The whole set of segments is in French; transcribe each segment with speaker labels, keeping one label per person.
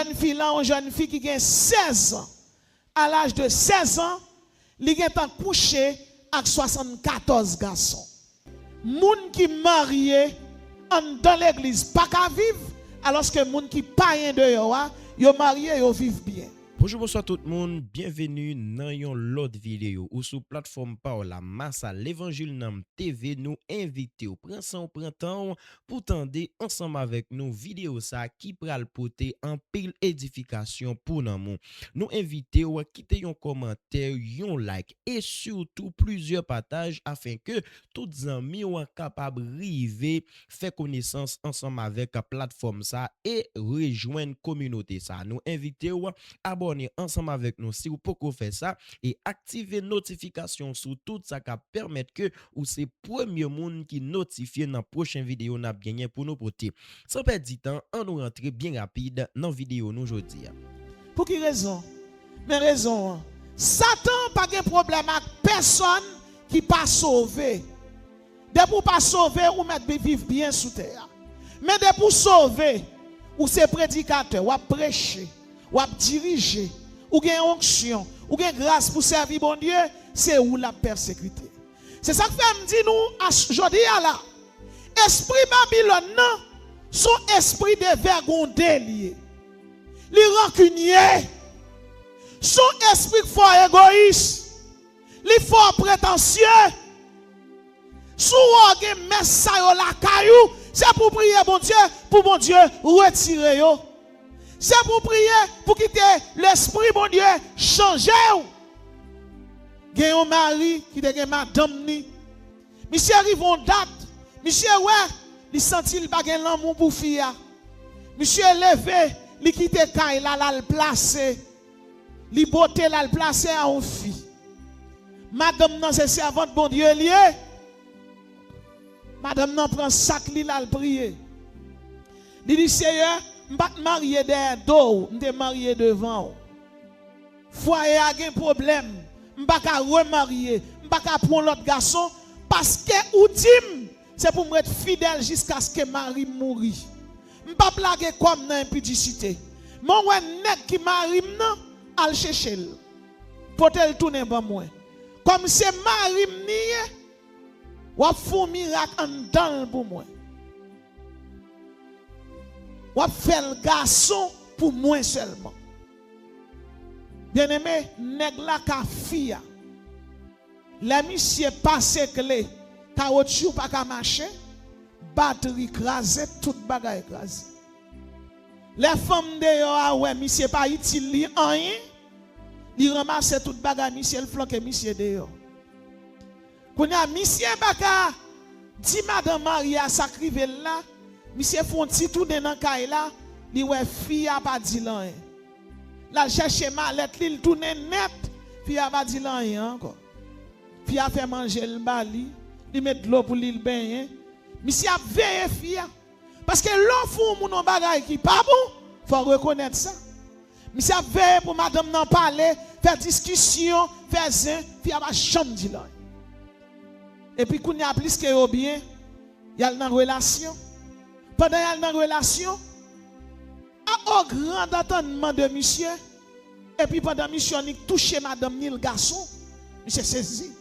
Speaker 1: jeune fille là, une jeune fille qui a 16 ans. À l'âge de 16 ans, il a couché avec 74 garçons. Moun qui marié dans l'église pas qu'à vivre, alors que moun qui pas de yo marié, yo vivent bien.
Speaker 2: Bonjour, bonsoir tout le monde, bienvenue dans une autre vidéo ou sur plateforme par la Massa l'Évangile Nam TV. Nous invitons au printemps pour tendre ensemble avec nous vidéo ça qui pral porter en pile édification pour nous. Nous invitons à quitter un commentaire, un like et surtout plusieurs partages afin que tous les amis soient capables de river, faire connaissance ensemble avec la plateforme ça et rejoindre la communauté ça. Nous invitons à abonner ensemble avec nous si vous pouvez faire ça et activer notification sur tout ça qui permet que ou c'est premier monde qui notifie dans la prochaine vidéo n'a gagné pour nous porter. Sans perdre du temps, on nous rentre bien rapide dans la vidéo nous aujourd'hui.
Speaker 1: Pour qui raison? Mais raison. Satan pas de problème avec personne qui pas sauvé. De pour pas sauver ou mettre vivre bien sous terre. Mais de pour sauver ou c'est prédicateur, ou prêcher, ou diriger, ou gain onction, ou gain grâce pour servir bon Dieu, c'est où la persécuté. C'est ça que fait me dit nous aujourd'hui là. Esprit Babylone non, son esprit de vergondé lié. Li rancunier. Son esprit fort égoïste. Li fort prétentieux. Sou orgue messa yo la caillou, c'est pour prier bon Dieu retirer yo. C'est pour prier pour quitter l'esprit bon Dieu changer. Gen un mari qui te gen madame ni. Monsieur arrive en date. Monsieur ouais, il senti il pa gen l'amour pour fille. Monsieur levé, il quitte kay la le placer. Li beauté la le placer à une fille. Madame nan c'est servante bon Dieu lié. Madame nan prend sac li la le prier. Il dit Seigneur, m'pas marié derrière dos, m'te marié devant. Foyer a un problème, m'pas ka remarier, m'pas ka prendre l'autre garçon parce que ou dim c'est pour me être fidèle jusqu'à ce que Marie mourit. M'pas blaguer comme dans impudicité. Mon ouais nèg qui marie nan al chercher. Pour tel tourner ba moi. Comme c'est Marie nié, ou font miracle en dedans pour moi. Ou fait le garçon pour moi seulement. Bien aimé, nèg la ka fia. La monsieur passe clé, caoutchouc pas ka marcher, batterie écrasée, toute bagaille écrasée. Les femmes de yo a ouais monsieur pas utile rien. Il ramasse toute bagaille monsieur le flanque monsieur de yo. Kounya monsieur baka dit madame Maria sacrivé là. Monsieur font ti tout dans kay là, li wè fille a pas dit lan. La chercher mallette li tourne net, fille a pas dit lan encore. Fille a fait manger le bali, li met de l'eau pour li baigner. Monsieur a veillé fille parce que l'on fou mon bagay qui pas bon, faut reconnaître ça. Monsieur a veillé pour madame nan parler, faire discussion, faire zin, fille a pas chambre dit lan. Et puis qu'on y a plus que yo bien, y a dans relation. Pendant qu'il y a une relation, au grand entendement de monsieur, et puis pendant que monsieur a touché madame ni le garçon, monsieur saisi.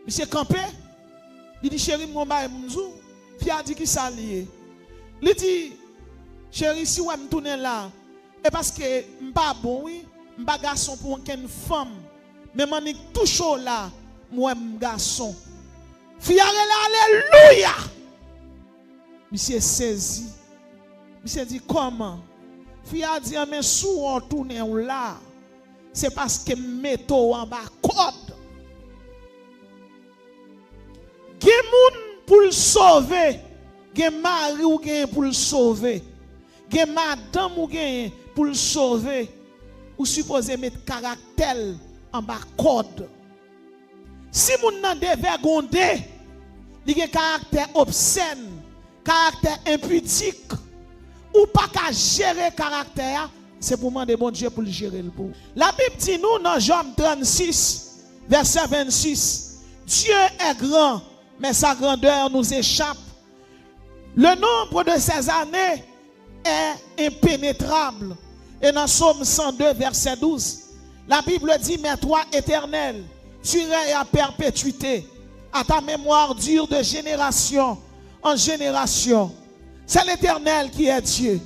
Speaker 1: Monsieur campé, il dit chérie, mon mari m'zou, puis a dit qui ça lié. Il dit chérie, si vous me tournez là, et parce que m'pas bon oui, m'pas garçon pour une femme, mais m'en touche là, moi garçon. Fille alléluia. Monsieur saisi. Monsieur dit comment? Fille a dit mais sous on tourne là. C'est parce que métaux en bas code. Gen moun pour le sauver. Gen mari ou gen pour le sauver. Gen madame ou gen pour le sauver. Ou supposé mettre caractère en bas code. Si moun nan dévergondé, li gen caractère obscène. Caractère impudique ou pas qu'à gérer caractère, c'est pour demander bon Dieu pour le gérer le pour. La Bible dit nous dans Jean 36 verset 26, Dieu est grand mais sa grandeur nous échappe. Le nombre de ses années est impénétrable Et dans Psaume 102, verset 12, la Bible dit, mais toi, Éternel, tu règnes à perpétuité, à ta mémoire dure de génération en génération. C'est l'Éternel qui est Dieu.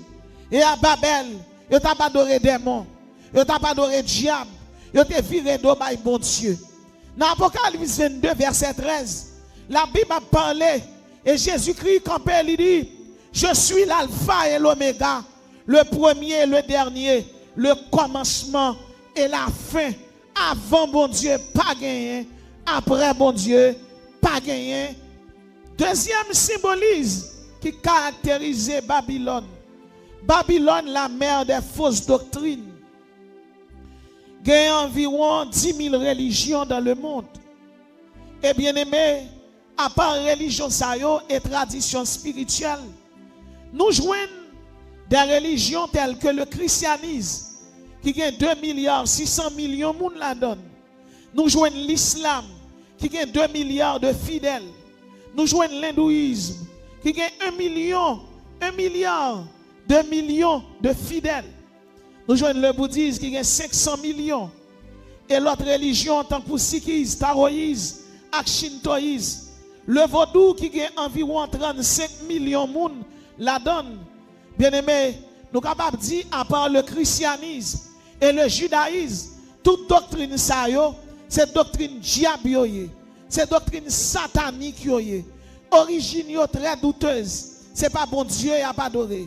Speaker 1: Et à Babel, il t'a pas adoré démon, il t'a pas adoré diable, il t'a viré d'eau by bon Dieu. Dans Apocalypse 22, verset 13, la Bible a parlé et Jésus-Christ campé, il dit, je suis l'alpha et l'oméga, le premier et le dernier, le commencement et la fin. Avant bon Dieu, pas gagné. Après bon Dieu, pas gagné. Deuxième symbolise qui caractérisait Babylone. Babylone, la mère des fausses doctrines. Il y a environ 10 000 religions dans le monde. Et bien aimé, à part religion et tradition spirituelle, nous joignons des religions telles que le christianisme, qui gagne 2 milliards 600 millions de monde la donne. Nous joignons l'islam, qui gagne 2 milliards de fidèles. Nous joignons l'hindouisme, qui gagne 1 milliard, 2 millions de fidèles. Nous joignons le bouddhisme, qui gagne 500 millions. Et l'autre religion, en tant que sikhisme, taoïsme, et shintoïsme. Le vaudou, qui gagne environ 35 millions de monde la donne. Bien aimé, nous sommes capables de dire, à part le christianisme et le judaïsme, toute doctrine ça c'est doctrine diabolique, c'est doctrine satanique, origine très douteuse. C'est pas bon Dieu à pas adorer.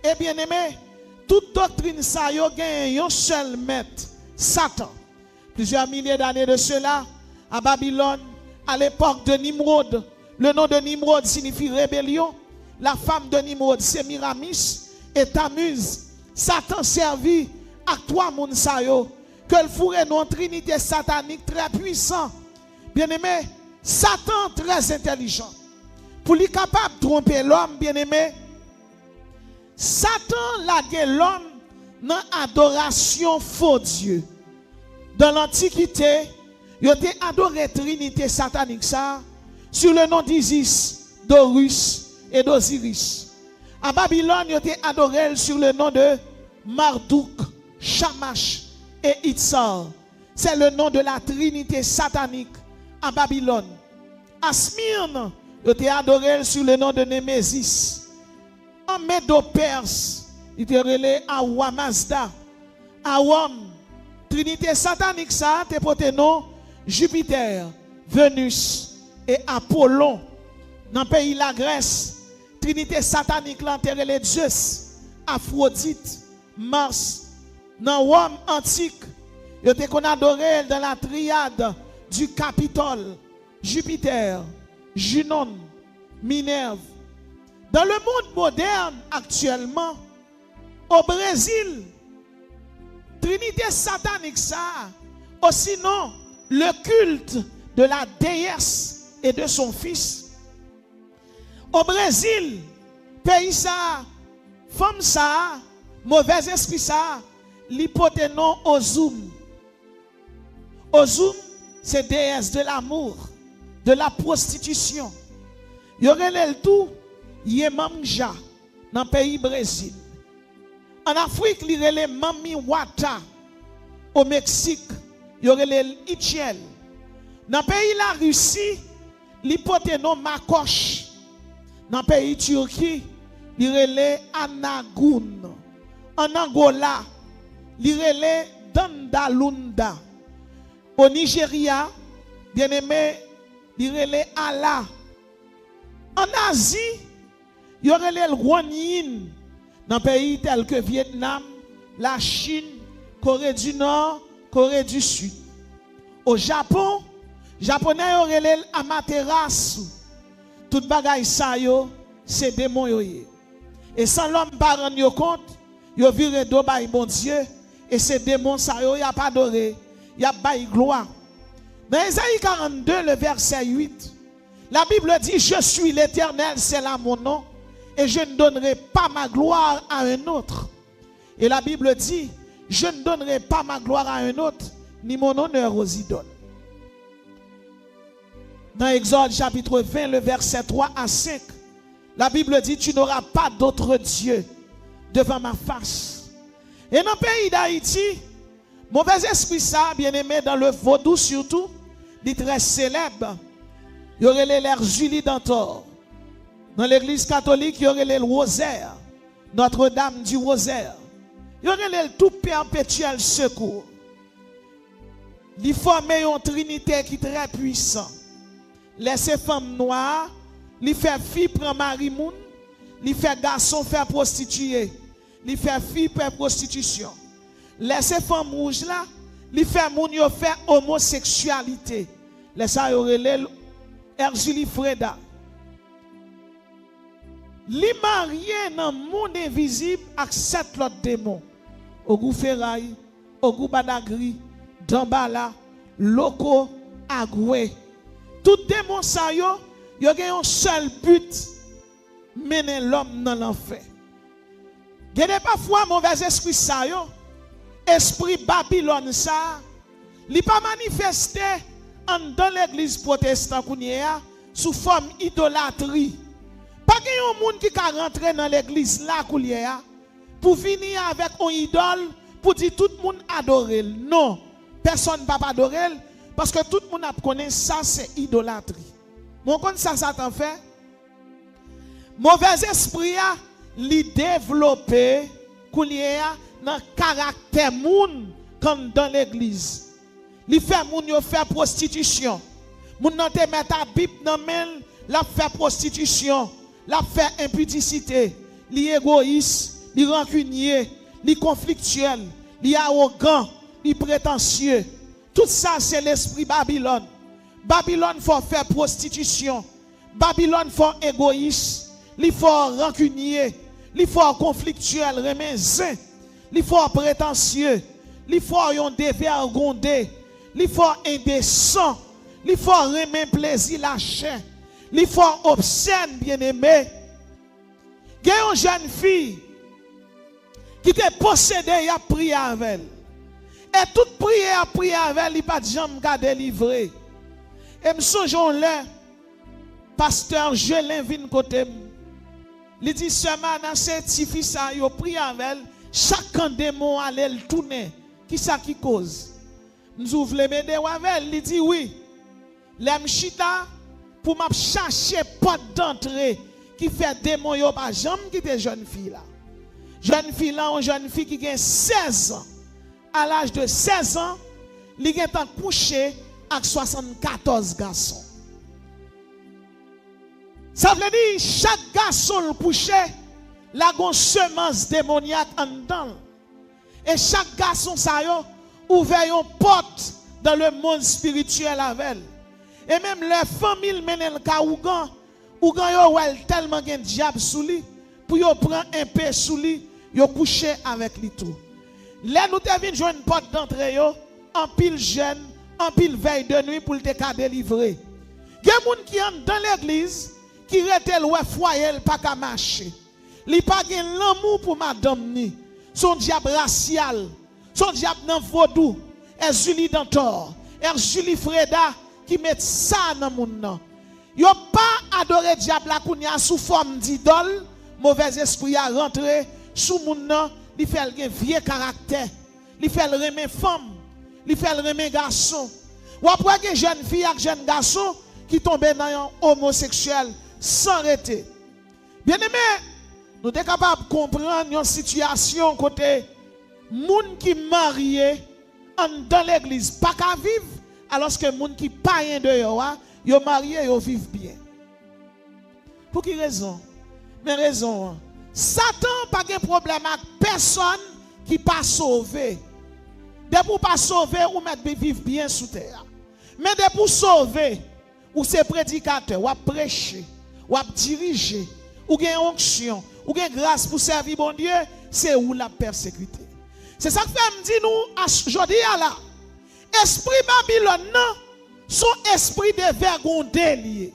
Speaker 1: Et bien aimé, toute doctrine ça gagne un seul maître, Satan. Plusieurs milliers d'années de cela, à Babylone, à l'époque de Nimrod, le nom de Nimrod signifie rébellion. La femme de Nimrod, c'est Miramis et Tammuz. Satan servit à trois mounsayo que le fourré non trinité satanique très puissant. Bien aimé, Satan très intelligent. Pour lui capable de tromper l'homme, bien aimé, Satan laguait l'homme dans l'adoration faux Dieu. Dans l'Antiquité, il a adoré trinité satanique ça sur le nom d'Isis, d'Horus et d'Osiris. À Babylone, il était adoré sur le nom de Marduk, Shamash et Itzar. C'est le nom de la trinité satanique à Babylone. À Smyrne, il était adoré sur le nom de Némésis. En Médo-Perse, il était relé à Wamazda. À Rome, trinité satanique ça, te porté nom Jupiter, Vénus et Apollon. Dans le pays de la Grèce, trinité satanique l'enterré les Zeus, Aphrodite, Mars. Dans Rome antique, il était qu'on adorait dans la triade du Capitole, Jupiter, Junon, Minerve. Dans le monde moderne actuellement, au Brésil, trinité satanique ça, ou sinon le culte de la déesse et de son fils. Au Brésil, pays ça, femme ça, mauvais esprit ça, l'hypoténon Ozum. Ozum, c'est déesse de l'amour, de la prostitution. Il y aurait le tout, Yemamja, dans le pays Brésil. En Afrique, il y aurait le Mami Wata. Au Mexique, il y aurait le Ichiel. Dans le pays la Russie, l'hypoténon Makosh. Dans le pays Turquie, il y aurait le Anagoun. En Angola, il y aurait le Dandalunda. Au Nigeria, bien aimé, il y aurait le Allah. En Asie, il y aurait le Guanyin. Dans des pays tels que Vietnam, la Chine, Corée du Nord, Corée du Sud. Au Japon, Japonais y aurait le Amaterasu. Tout bagay sa yo, c'est démon yo. Et sans l'homme pas rendre compte, yo viré do bay bon Dieu, et ces démons sa yo y a pas adoré, y a bay gloire. Dans Isaïe 42, le verset 8, la Bible dit, je suis l'Éternel, c'est là mon nom, et je ne donnerai pas ma gloire à un autre. Et la Bible dit, je ne donnerai pas ma gloire à un autre, ni mon honneur aux idoles. Dans Exode chapitre 20, le verset 3 à 5, la Bible dit, tu n'auras pas d'autre Dieu devant ma face. Et dans le pays d'Haïti, mauvais esprit ça, bien aimé, dans le vaudou surtout, il est très célèbre. Il y aurait l'air Julie d'Antor. Dans l'église catholique, il y aurait le rosaire. Notre-Dame du rosaire. Il y aurait le tout perpétuel secours. Il forme une trinité qui est très puissante. Laissez femmes noires, il fait fille prendre marimoun, il fait garçon faire prostituer, il fait fille faire prostitution. Laissez femmes rouges là, il fait moun yo faire homosexualité. Laissez ça aurait Erzulie Freda. Li marié dans le monde invisible avec 7 autres démons. Ogou Ferraille, Ogou Badagri, Dambala, Loko, Agoué. Tout démon ça yo a un seul but, mener l'homme dans l'enfer. Il y a parfois mauvais esprit ça yo, esprit Babylone ça, li pas manifesté dans l'église protestante sous forme idolâtrie. Pas qu'il y a un monde qui peut rentrer dans l'église là pour venir avec une idole pour dire tout le monde adore. Non, personne ne va pas adorer parce que tout le monde connaît ça, c'est idolâtrie. Mon compte ça t'en fait. Mauvais esprit a li développé dans le caractère moun comme dans l'église. Li fait moun yo faire prostitution. Moun nan te met ta Bible nan men, la fait prostitution, la fait impudicité, li égoïste, li rancunier, li conflictuel, li arrogant, li prétentieux. Tout ça c'est l'esprit Babylone. Babylone faut faire prostitution. Babylone faut égoïste, li faut rancunier, li faut conflictuel, remezin, li faut prétentieux, li faut yon dévergondé, li faut indécent, li faut remen plaisir la chair, li faut obscène bien-aimé. Il y a une jeune fille qui était possédée, il a prié avec elle. Et toute prière a prié avec elle, il n'a pas de jambe qu'à délivrer. Et me songeons là, pasteur Jelin vient côté. Il dit seulement dans cette fille ça, il a prié avec elle, chaque démon allait le tourner. Qui ça qui cause? Nous ouvrons les médés avec elle, il dit oui. L'aime chita pour m'a chercher porte d'entrée qui fait démon yo pas jamais quitter jeune fille là. Jeune fille là, une jeune fille qui a 16 ans. À l'âge de 16 ans, il est couché avec 74 garçons. Ça veut dire chaque garçon le couché, la gon semence démoniaque en dedans. Et chaque garçon ça yo ouvert une porte dans le monde spirituel avec elle. Et même les familles menen ka ougan yo wel tellement gen diable sous lui pour yo prendre un peu sous lui, yo coucher avec lui tout. Là nous te vinn joindre une porte d'entrée yo, en pile jeune, en pile veille de nuit pour te ka délivrer. Gen moun qui entre dans l'église qui rete le foyer pas ka marcher. Li pa gen l'amour pour madame ni. Son diable racial, son diable nan vaudou, Erzulie d'Antor, Erzulie Freda qui met ça dans moun nan. Yo pas adoré diable la kounya sous forme d'idole, mauvais esprit a rentré sous moun nan, li fait un vieux caractère, li fait le remen femme, li fait le remen garçon. Ou après que jeune fille ak jeune garçon qui tombe dans un homosexuel sans arrêter. Bien aimé, nous sommes capables de comprendre une situation côté moun qui marié dans l'église pas qu'à vivre alors que moun qui pas de yo marié yo vivent bien. Pour quelle raison? Mais raison. Satan pas de problème avec personne qui pas sauvé. De pour pas sauver ou mettre vivre bien sous terre. Mais de pour sauver ou c'est prédicateur, ou prêcher, ou diriger, ou gain onction, ou gain grâce pour servir bon Dieu, c'est où la persécuté. C'est ça que fait me dit nous aujourd'hui là. Esprit Babylone non, son esprit de vergondé lié.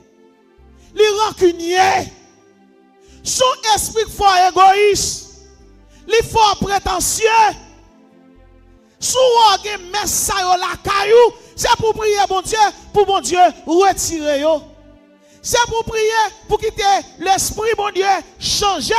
Speaker 1: Li rancunier. Son esprit fort égoïste. Li fort prétentieux. Sou orgue messa yo la caillou, c'est pour prier bon Dieu retirer yo. C'est pour prier pour quitter l'esprit bon Dieu changer.